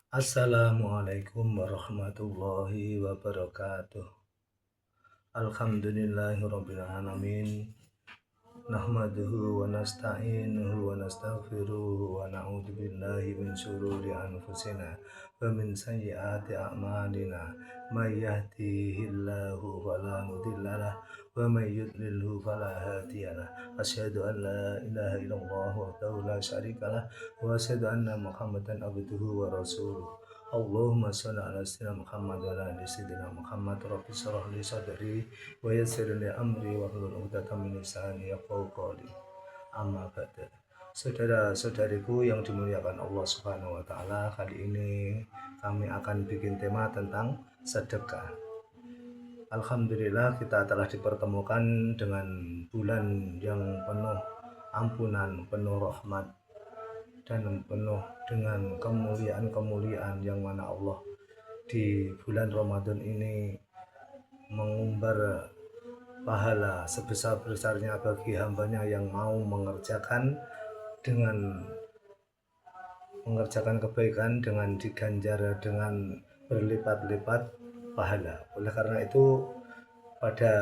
Assalamualaikum warahmatullahi wabarakatuh. Alhamdulillahirabbil alamin. Nahmaduhu wa nasta'inuhu wa nastaghfiruhu wa na'udzu billahi min syururi anfusina wa min sayyiati a'malina. May yahdihillahu fala mudhillalah wa may yudlilhu fala hadiyalah. Asyhadu an la ilaha illallah wahdahu la syarikalah wa asyhadu anna Muhammadan abduhu wa rasuluh. Allahumma shalli ala sayyidina Muhammad wa ala ali sayyidina Muhammad. Rabbi shrah li sadri wa yassir li amri wa hlul 'uqdatam min lisani yafqahu qawli. Amma ba'du. Saudara-saudariku yang dimuliakan Allah Subhanahu wa taala, kali ini kami akan bikin tema tentang sedekah. Alhamdulillah kita telah dipertemukan dengan bulan yang penuh ampunan, penuh rahmat, dan penuh dengan kemuliaan-kemuliaan yang mana Allah di bulan Ramadan ini mengumbar pahala sebesar-besarnya bagi hambanya yang mau mengerjakan kebaikan dengan diganjar dengan berlipat-lipat pahala. Oleh karena itu, pada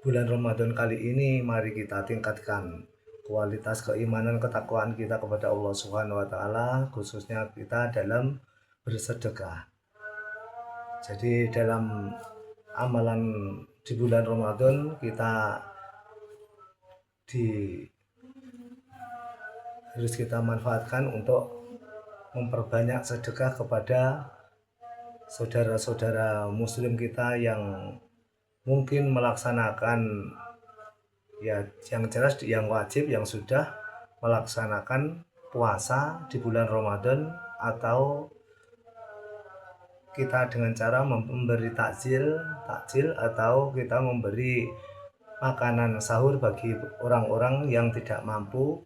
bulan Ramadan kali ini mari kita tingkatkan kualitas keimanan ketakwaan kita kepada Allah Subhanahu wa taala, khususnya kita dalam bersedekah. Jadi dalam amalan di bulan Ramadan kita harus kita manfaatkan untuk memperbanyak sedekah kepada saudara-saudara muslim kita yang mungkin melaksanakan, ya yang jelas yang wajib, yang sudah melaksanakan puasa di bulan Ramadan, atau kita dengan cara memberi takjil atau kita memberi makanan sahur bagi orang-orang yang tidak mampu,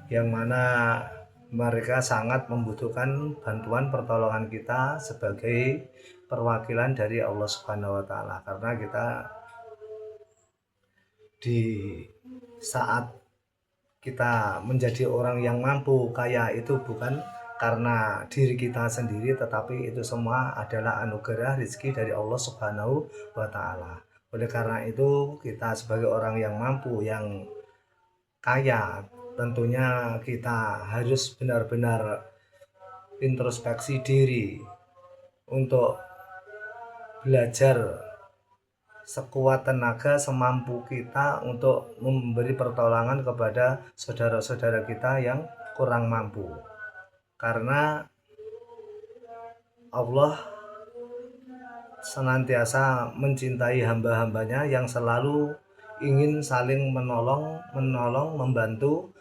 yang mana mereka sangat membutuhkan bantuan pertolongan kita sebagai perwakilan dari Allah Subhanahu wa taala. Karena kita di saat kita menjadi orang yang mampu, kaya, itu bukan karena diri kita sendiri, tetapi itu semua adalah anugerah rezeki dari Allah Subhanahu wa taala. Oleh karena itu, kita sebagai orang yang mampu, yang kaya, tentunya kita harus benar-benar introspeksi diri untuk belajar sekuat tenaga, semampu kita untuk memberi pertolongan kepada saudara-saudara kita yang kurang mampu. Karena Allah senantiasa mencintai hamba-hambanya yang selalu ingin saling menolong, membantu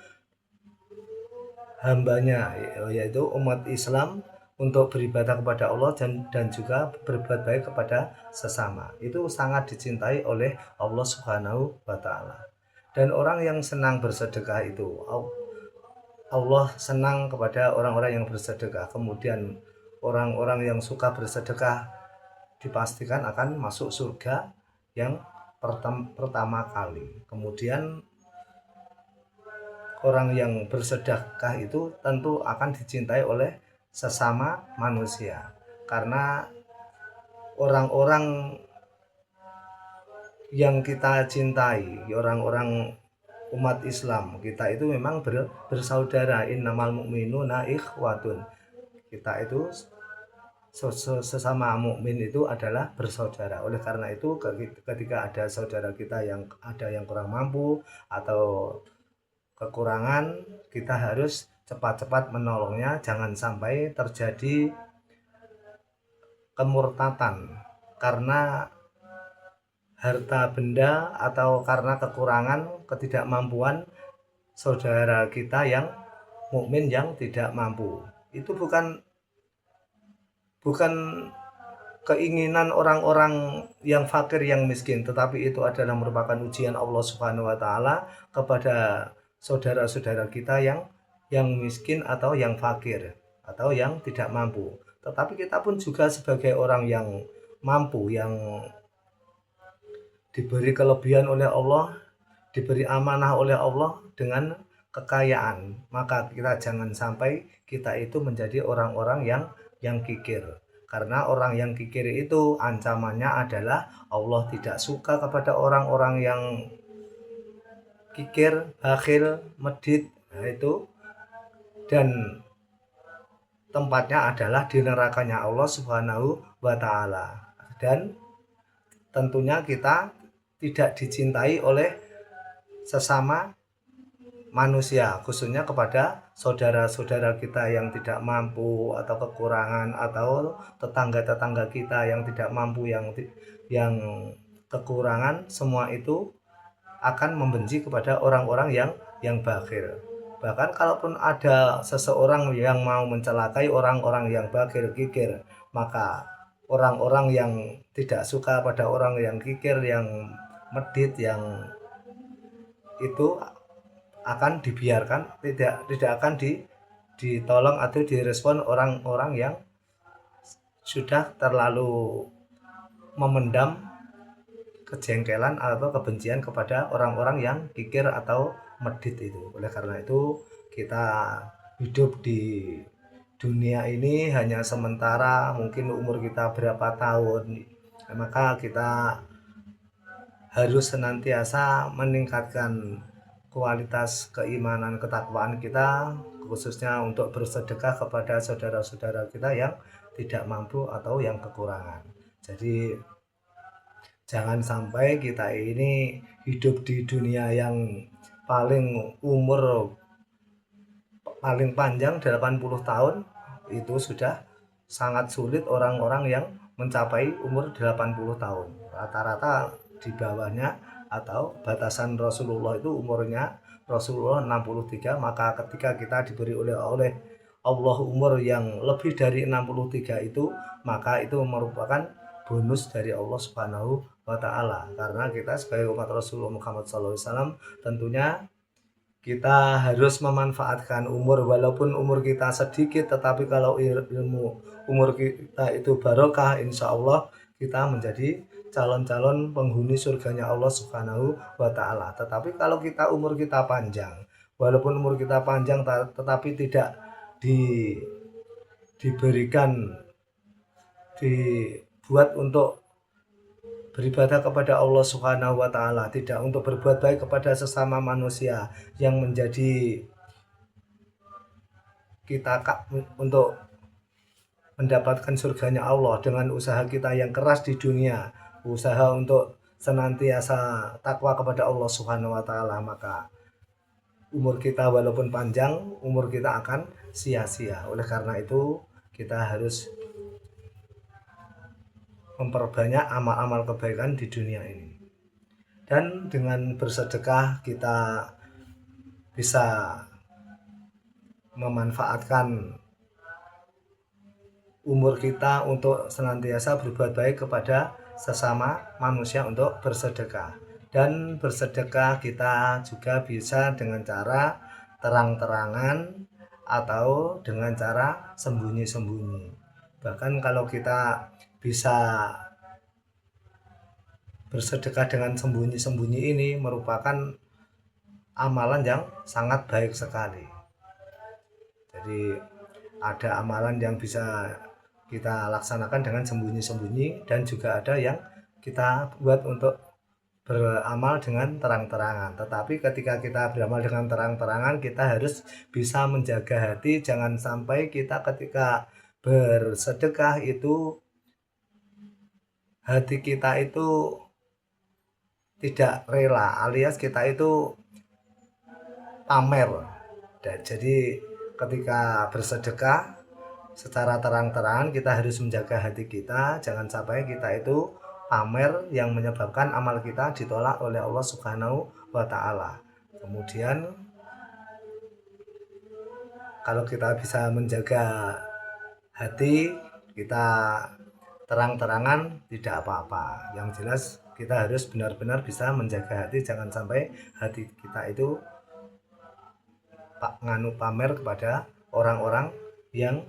hambanya, yaitu umat Islam, untuk beribadah kepada Allah dan juga berbuat baik kepada sesama. Itu sangat dicintai oleh Allah Subhanahu wa taala. Dan orang yang senang bersedekah itu, Allah senang kepada orang-orang yang bersedekah. Kemudian orang-orang yang suka bersedekah dipastikan akan masuk surga yang pertama kali. Kemudian orang yang bersedekah itu tentu akan dicintai oleh sesama manusia, karena orang-orang yang kita cintai, orang-orang umat Islam kita itu memang bersaudara. Innamal mu'minuna ikhwatun. Kita itu sesama mukmin itu adalah bersaudara. Oleh karena itu, ketika ada saudara kita yang kurang mampu atau kekurangan, kita harus cepat-cepat menolongnya. Jangan sampai terjadi kemurtatan karena harta benda atau karena kekurangan, ketidakmampuan saudara kita yang mukmin yang tidak mampu. Itu bukan keinginan orang-orang yang fakir, yang miskin, tetapi itu adalah merupakan ujian Allah Subhanahu wa taala kepada saudara-saudara kita yang miskin atau yang fakir atau yang tidak mampu. Tetapi kita pun juga sebagai orang yang mampu, yang diberi kelebihan oleh Allah, diberi amanah oleh Allah dengan kekayaan, maka kita jangan sampai kita itu menjadi orang-orang yang kikir. Karena orang yang kikir itu ancamannya adalah Allah tidak suka kepada orang-orang yang kikir, bakhil, medit, nah itu, dan tempatnya adalah di nerakanya Allah Subhanahu wa taala. Dan tentunya kita tidak dicintai oleh sesama manusia, khususnya kepada saudara-saudara kita yang tidak mampu atau kekurangan, atau tetangga-tetangga kita yang tidak mampu, yang kekurangan, semua itu akan membenci kepada orang-orang yang bakhil. Bahkan kalaupun ada seseorang yang mau mencelakai orang-orang yang bakhil, kikir, maka orang-orang yang tidak suka pada orang yang kikir, yang medit, yang itu akan dibiarkan, tidak akan ditolong atau direspon orang-orang yang sudah terlalu memendam kejengkelan atau kebencian kepada orang-orang yang kikir atau medit itu. Oleh karena itu kita hidup di dunia ini hanya sementara, mungkin umur kita berapa tahun, maka kita harus senantiasa meningkatkan kualitas keimanan, ketakwaan kita, khususnya untuk bersedekah kepada saudara-saudara kita yang tidak mampu atau yang kekurangan. Jadi jangan sampai kita ini hidup di dunia yang umur paling panjang 80 tahun, itu sudah sangat sulit orang-orang yang mencapai umur 80 tahun. Rata-rata di bawahnya, atau batasan Rasulullah itu umurnya Rasulullah 63, maka ketika kita diberi oleh Allah umur yang lebih dari 63 itu, maka itu merupakan bonus dari Allah Subhanahu wa taala. Karena kita sebagai umat Rasulullah Muhammad SAW tentunya kita harus memanfaatkan umur, walaupun umur kita sedikit, tetapi kalau umur kita itu barokah, insya Allah kita menjadi calon-calon penghuni surganya Allah Subhanahu wa taala. Tetapi kalau umur kita panjang, walaupun umur kita panjang tetapi tidak dibuat untuk beribadah kepada Allah Subhanahu wa taala, tidak untuk berbuat baik kepada sesama manusia yang menjadi kita untuk mendapatkan surganya Allah dengan usaha kita yang keras di dunia, usaha untuk senantiasa takwa kepada Allah Subhanahu wa taala, maka umur kita walaupun panjang, umur kita akan sia-sia. Oleh karena itu kita harus memperbanyak amal-amal kebaikan di dunia ini. Dan dengan bersedekah kita bisa memanfaatkan umur kita untuk senantiasa berbuat baik kepada sesama manusia, untuk bersedekah. Dan bersedekah kita juga bisa dengan cara terang-terangan atau dengan cara sembunyi-sembunyi. Bahkan kalau kita bisa bersedekah dengan sembunyi-sembunyi, ini merupakan amalan yang sangat baik sekali. Jadi ada amalan yang bisa kita laksanakan dengan sembunyi-sembunyi, dan juga ada yang kita buat untuk beramal dengan terang-terangan. Tetapi ketika kita beramal dengan terang-terangan, kita harus bisa menjaga hati, jangan sampai kita ketika bersedekah itu hati kita itu tidak rela, alias kita itu pamer. Dan jadi ketika bersedekah secara terang-terangan, kita harus menjaga hati kita, jangan sampai kita itu pamer yang menyebabkan amal kita ditolak oleh Allah Subhanahu wa taala. Kemudian kalau kita bisa menjaga hati kita terang-terangan, tidak apa-apa. Yang jelas kita harus benar-benar bisa menjaga hati, jangan sampai hati kita itu pamer kepada orang-orang yang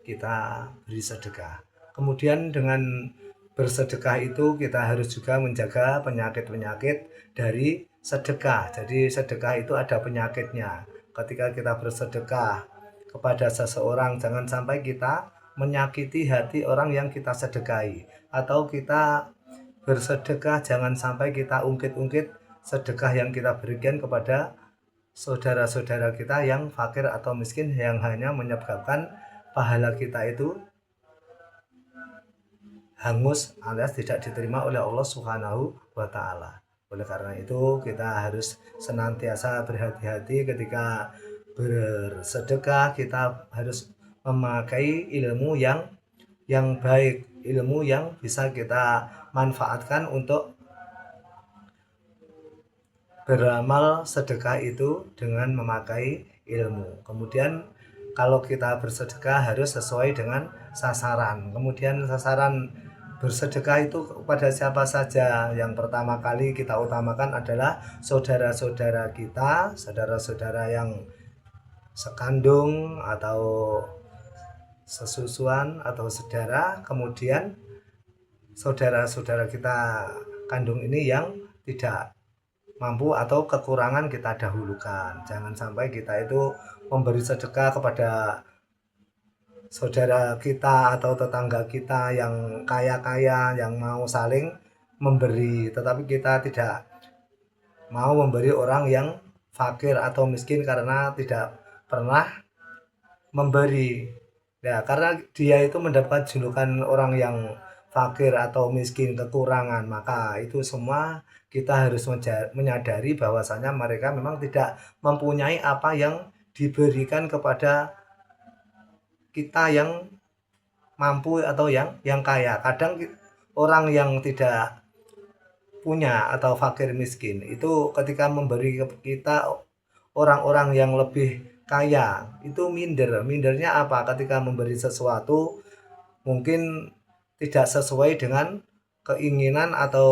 kita beri sedekah. Kemudian dengan bersedekah itu kita harus juga menjaga penyakit-penyakit dari sedekah. Jadi sedekah itu ada penyakitnya. ketika kita bersedekah kepada seseorang, jangan sampai kita menyakiti hati orang yang kita sedekahi. Atau kita bersedekah, jangan sampai kita ungkit-ungkit sedekah yang kita berikan kepada saudara-saudara kita yang fakir atau miskin, yang hanya menyebabkan pahala kita itu hangus alias tidak diterima oleh Allah Subhanahu wa taala. Oleh karena itu kita harus senantiasa berhati-hati ketika bersedekah. Kita harus memakai ilmu yang baik, ilmu yang bisa kita manfaatkan untuk beramal sedekah itu dengan memakai ilmu. Kemudian kalau kita bersedekah harus sesuai dengan sasaran. Kemudian sasaran bersedekah itu kepada siapa saja. Yang pertama kali kita utamakan adalah saudara-saudara kita, saudara-saudara yang sekandung atau sesusuan atau saudara. Kemudian saudara-saudara kita kandung ini yang tidak mampu atau kekurangan kita dahulukan. Jangan sampai kita itu memberi sedekah kepada saudara kita atau tetangga kita yang kaya-kaya, yang mau saling memberi, tetapi kita tidak mau memberi orang yang fakir atau miskin karena tidak pernah memberi. Ya, karena dia itu mendapat julukan orang yang fakir atau miskin, kekurangan, maka itu semua kita harus menyadari bahwasanya mereka memang tidak mempunyai apa yang diberikan kepada kita yang mampu atau yang kaya. Kadang orang yang tidak punya atau fakir miskin itu ketika memberi ke kita orang-orang yang lebih kaya itu mindernya apa? Ketika memberi sesuatu mungkin tidak sesuai dengan keinginan atau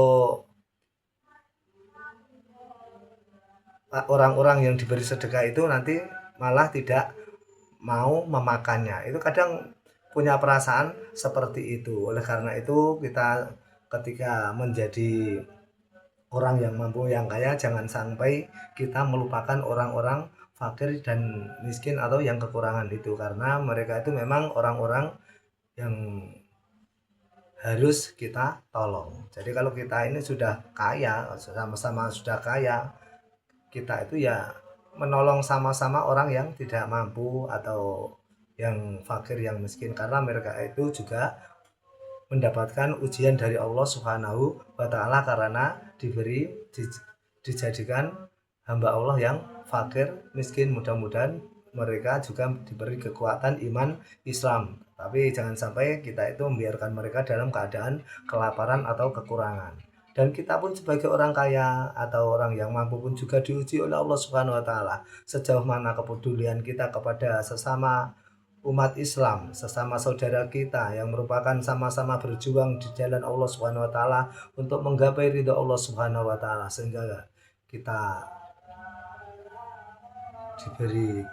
orang-orang yang diberi sedekah itu nanti malah tidak mau memakannya. Itu kadang punya perasaan seperti itu. Oleh karena itu kita ketika menjadi orang yang mampu, yang kaya, jangan sampai kita melupakan orang-orang fakir dan miskin atau yang kekurangan itu, karena mereka itu memang orang-orang yang harus kita tolong. Jadi kalau kita ini sudah kaya, sama-sama sudah kaya, kita itu ya menolong sama-sama orang yang tidak mampu atau yang fakir, yang miskin, karena mereka itu juga mendapatkan ujian dari Allah Subhanahu wa taala karena dijadikan hamba Allah yang fakir miskin. Mudah-mudahan mereka juga diberi kekuatan iman Islam, tapi jangan sampai kita itu membiarkan mereka dalam keadaan kelaparan atau kekurangan. Dan kita pun sebagai orang kaya atau orang yang mampu pun juga diuji oleh Allah Subhanahu wa taala. Sejauh mana kepedulian kita kepada sesama umat Islam, sesama saudara kita yang merupakan sama-sama berjuang di jalan Allah Subhanahu wa taala untuk menggapai ridha Allah Subhanahu wa taala, sehingga kita diberi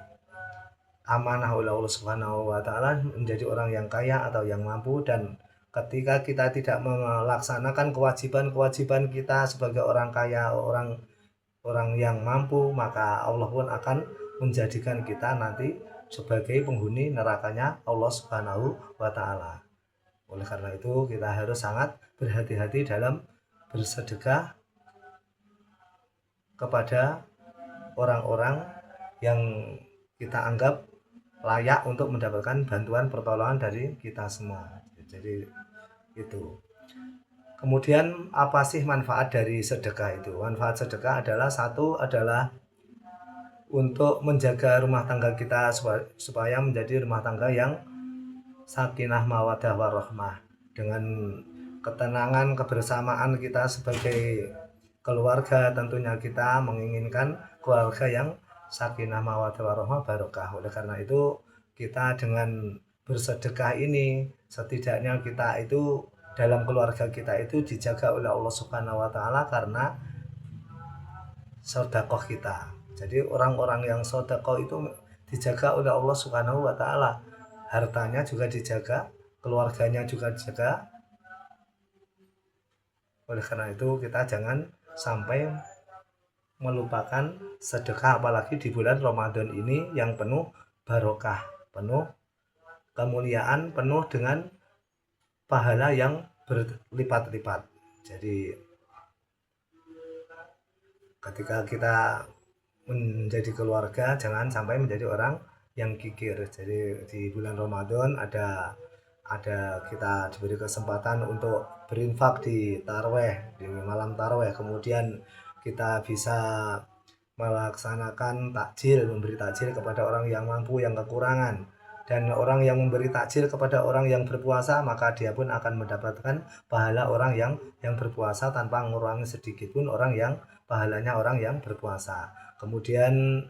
amanah oleh Allah Subhanahu wa taala menjadi orang yang kaya atau yang mampu. Dan ketika kita tidak melaksanakan kewajiban-kewajiban kita sebagai orang kaya, orang yang mampu, maka Allah pun akan menjadikan kita nanti sebagai penghuni nerakanya Allah Subhanahu wa taala. Oleh karena itu kita harus sangat berhati-hati dalam bersedekah kepada orang-orang yang kita anggap layak untuk mendapatkan bantuan pertolongan dari kita semua. Jadi itu. Kemudian apa sih manfaat dari sedekah itu? Manfaat sedekah adalah adalah untuk menjaga rumah tangga kita supaya menjadi rumah tangga yang sakinah mawaddah warahmah, dengan ketenangan kebersamaan kita sebagai keluarga. Tentunya kita menginginkan keluarga yang sakinah mawaddah warahmah barokah. Oleh karena itu kita dengan bersedekah ini setidaknya kita itu dalam keluarga kita itu dijaga oleh Allah Subhanahu wa taala karena sedekah kita. Jadi orang-orang yang sedekah itu dijaga oleh Allah Subhanahu wa taala. Hartanya juga dijaga, keluarganya juga dijaga. Oleh karena itu kita jangan sampai melupakan sedekah, apalagi di bulan Ramadan ini yang penuh barokah, penuh kemuliaan, penuh dengan pahala yang berlipat-lipat. Jadi ketika kita menjadi keluarga, jangan sampai menjadi orang yang kikir. Jadi di bulan Ramadan ada kita diberi kesempatan untuk berinfak di tarweh, di malam tarweh, kemudian kita bisa melaksanakan takjil, memberi takjil kepada orang yang mampu, yang kekurangan, dan orang yang memberi takjil kepada orang yang berpuasa, maka dia pun akan mendapatkan pahala orang yang berpuasa tanpa mengurangi sedikit pun orang yang pahalanya orang yang berpuasa. Kemudian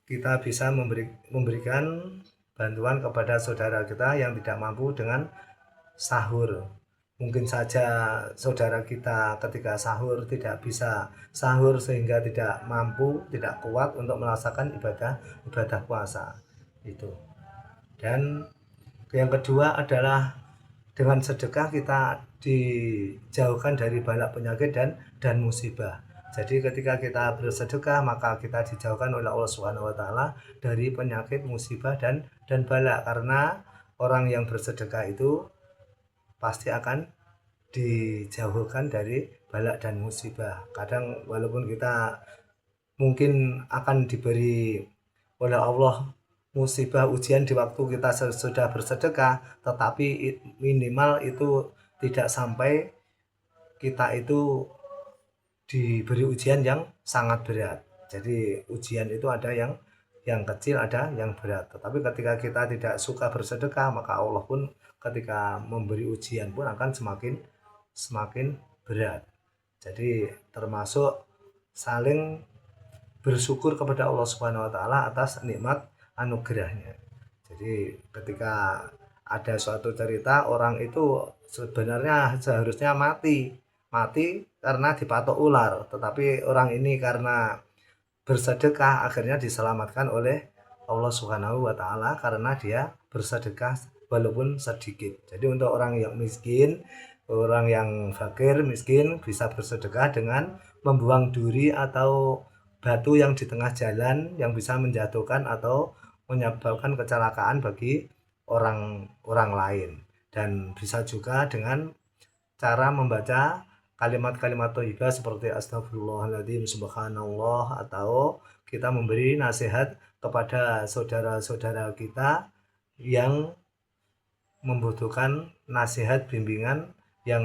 kita bisa memberikan bantuan kepada saudara kita yang tidak mampu dengan sahur. Mungkin saja saudara kita ketika sahur tidak bisa sahur sehingga tidak mampu, tidak kuat untuk melaksanakan ibadah puasa itu. Dan yang kedua adalah dengan sedekah kita dijauhkan dari bala penyakit dan musibah. Jadi ketika kita bersedekah maka kita dijauhkan oleh Allah Subhanahu wa taala dari penyakit, musibah dan bala, karena orang yang bersedekah itu pasti akan dijauhkan dari bala dan musibah. Kadang walaupun kita mungkin akan diberi oleh Allah musibah, ujian di waktu kita sudah bersedekah, tetapi minimal itu tidak sampai kita itu diberi ujian yang sangat berat. Jadi ujian itu ada yang kecil, ada yang berat. Tetapi ketika kita tidak suka bersedekah, maka Allah pun ketika memberi ujian pun akan semakin berat. Jadi termasuk saling bersyukur kepada Allah Subhanahu wa taala atas nikmat anugerahnya. Jadi ketika ada suatu cerita, orang itu sebenarnya seharusnya mati karena dipatok ular, tetapi orang ini karena bersedekah akhirnya diselamatkan oleh Allah Subhanahu wa taala karena dia bersedekah walaupun sedikit. Jadi untuk orang yang miskin, orang yang fakir miskin bisa bersedekah dengan membuang duri atau batu yang di tengah jalan yang bisa menjatuhkan atau menyebabkan kecelakaan bagi orang lain. Dan bisa juga dengan cara membaca kalimat-kalimat thayyibah seperti astagfirullahaladzim, subhanallah, atau kita memberi nasihat kepada saudara-saudara kita yang membutuhkan nasihat bimbingan yang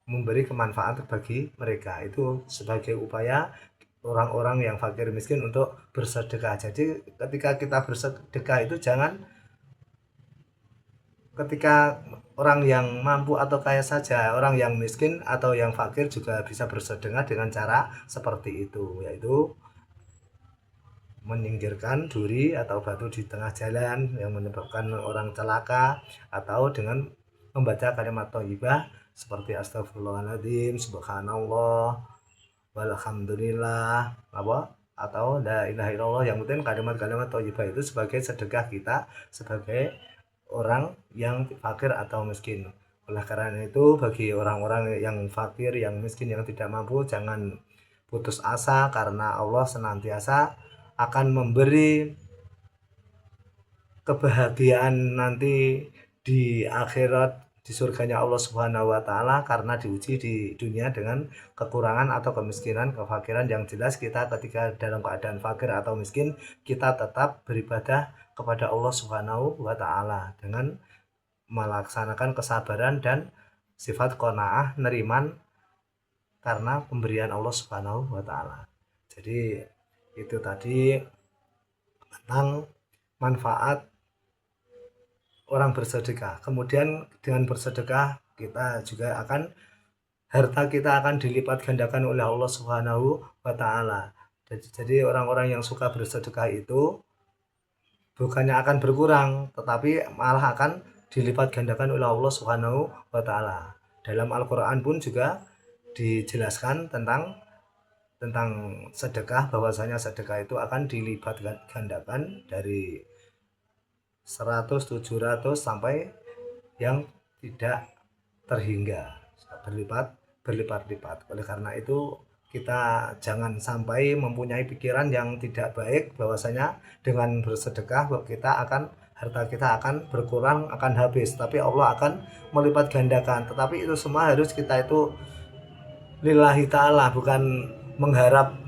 memberi kemanfaat bagi mereka. Itu sebagai upaya orang-orang yang fakir miskin untuk bersedekah. Jadi ketika kita bersedekah itu jangan ketika orang yang mampu atau kaya saja, orang yang miskin atau yang fakir juga bisa bersedekah dengan cara seperti itu, yaitu menyingkirkan duri atau batu di tengah jalan yang menyebabkan orang celaka, atau dengan membaca kalimat thayyibah seperti astagfirullahaladzim, subhanallah, walhamdulillah, atau la ilaha illallah. Yang penting kalimat-kalimat thayyibah itu sebagai sedekah kita sebagai orang yang fakir atau miskin. Oleh karena itu bagi orang-orang yang fakir, yang miskin, yang tidak mampu, jangan putus asa karena Allah senantiasa akan memberi kebahagiaan nanti di akhirat, di surganya Allah Subhanahu wa taala, karena diuji di dunia dengan kekurangan atau kemiskinan, kefakiran. Yang jelas kita ketika dalam keadaan fakir atau miskin, kita tetap beribadah kepada Allah Subhanahu wa taala dengan melaksanakan kesabaran dan sifat qanaah, neriman karena pemberian Allah Subhanahu wa taala. Jadi itu tadi tentang manfaat orang bersedekah. Kemudian dengan bersedekah kita juga akan, harta kita akan dilipat gandakan oleh Allah Subhanahu wa taala. Jadi orang-orang yang suka bersedekah itu bukannya akan berkurang, tetapi malah akan dilipat gandakan oleh Allah Subhanahu wa taala. Dalam Al-Qur'an pun juga dijelaskan tentang sedekah, bahwasanya sedekah itu akan dilipat gandakan dari 100, 700 sampai yang tidak terhingga, berlipat-lipat. Oleh karena itu kita jangan sampai mempunyai pikiran yang tidak baik bahwasanya dengan bersedekah harta kita akan berkurang, akan habis, tapi Allah akan melipat gandakan. Tetapi itu semua harus kita itu lillahi ta'ala, bukan mengharap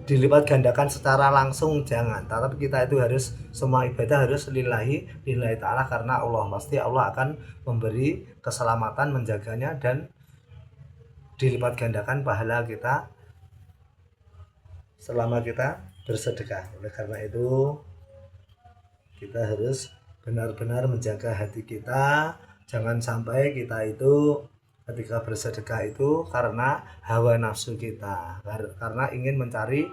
dilipat gandakan secara langsung, jangan. Tapi kita itu harus, semua ibadah harus lillahi ta'ala, karena Allah, pasti Allah akan memberi keselamatan, menjaganya, dan dilipat gandakan pahala kita selama kita bersedekah. Oleh karena itu kita harus benar-benar menjaga hati kita, jangan sampai kita itu ketika bersedekah itu karena hawa nafsu kita, karena ingin mencari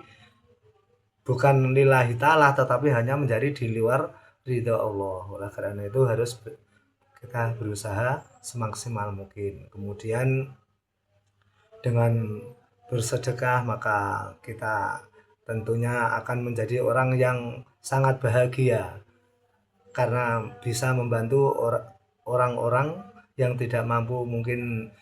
bukan lillahi ta'ala, tetapi hanya mencari di luar ridha Allah. Oleh karena itu harus kita berusaha semaksimal mungkin. Kemudian dengan bersedekah maka kita tentunya akan menjadi orang yang sangat bahagia, karena bisa membantu orang-orang yang tidak mampu, mungkin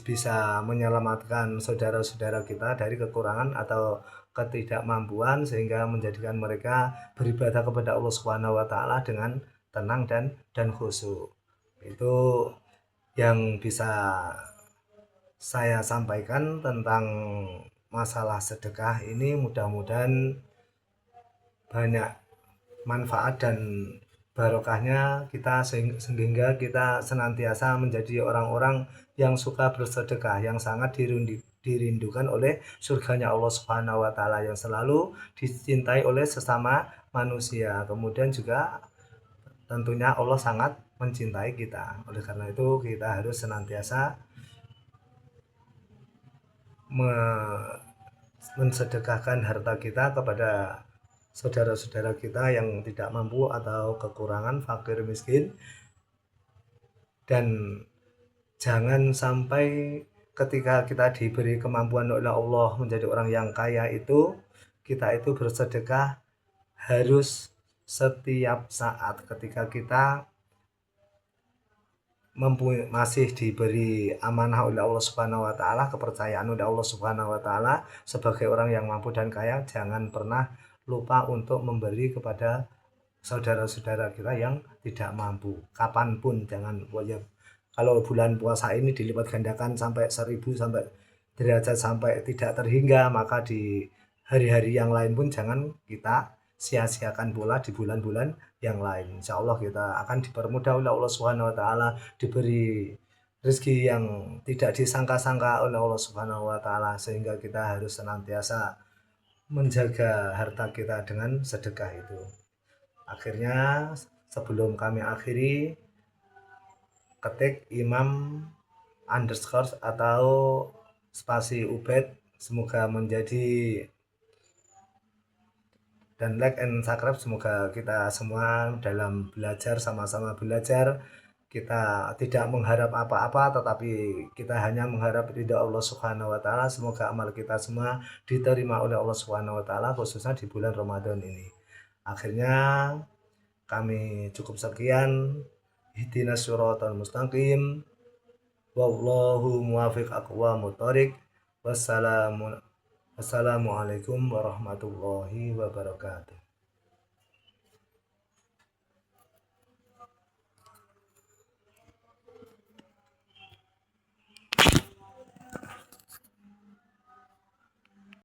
bisa menyelamatkan saudara-saudara kita dari kekurangan atau ketidakmampuan, sehingga menjadikan mereka beribadah kepada Allah Subhanahu wa taala dengan tenang dan khusyuk. Itu yang bisa saya sampaikan tentang masalah sedekah ini. Mudah-mudahan banyak manfaat dan barokahnya kita, sehingga kita senantiasa menjadi orang-orang yang suka bersedekah, yang sangat dirindukan oleh surganya Allah Subhanahu wa taala, yang selalu dicintai oleh sesama manusia. Kemudian juga tentunya Allah sangat mencintai kita. Oleh karena itu kita harus senantiasa mensedekahkan harta kita kepada saudara-saudara kita yang tidak mampu atau kekurangan, fakir, miskin. Dan jangan sampai ketika kita diberi kemampuan oleh Allah menjadi orang yang kaya itu, kita itu bersedekah harus setiap saat. Ketika kita masih diberi amanah oleh Allah Subhanahu wa taala, kepercayaan oleh Allah Subhanahu wa taala sebagai orang yang mampu dan kaya, jangan pernah lupa untuk memberi kepada saudara-saudara kita yang tidak mampu. Kapanpun, jangan kalau bulan puasa ini dilipat gandakan sampai 1000, sampai derajat, sampai tidak terhingga, maka di hari-hari yang lain pun jangan kita sia-siakan pula di bulan-bulan yang lain. Insya Allah kita akan dipermudah oleh Allah Subhanahu wa taala, diberi rezeki yang tidak disangka-sangka oleh Allah Subhanahu wa taala, sehingga kita harus senantiasa menjaga harta kita dengan sedekah itu. Akhirnya, sebelum kami akhiri, ketik Imam _ atau spasi Ubed, semoga menjadi, dan like and subscribe. Semoga kita semua dalam belajar, sama-sama belajar, kita tidak mengharap apa-apa, tetapi kita hanya mengharap ridha Allah Subhanahu wa taala. Semoga amal kita semua diterima oleh Allah Subhanahu wa taala, khususnya di bulan Ramadan ini. Akhirnya kami cukup sekian. Ihdinas siratal mustaqim. Wallahu muwaffiq aqwamut thoriq. Wassalamualaikum warahmatullahi wabarakatuh.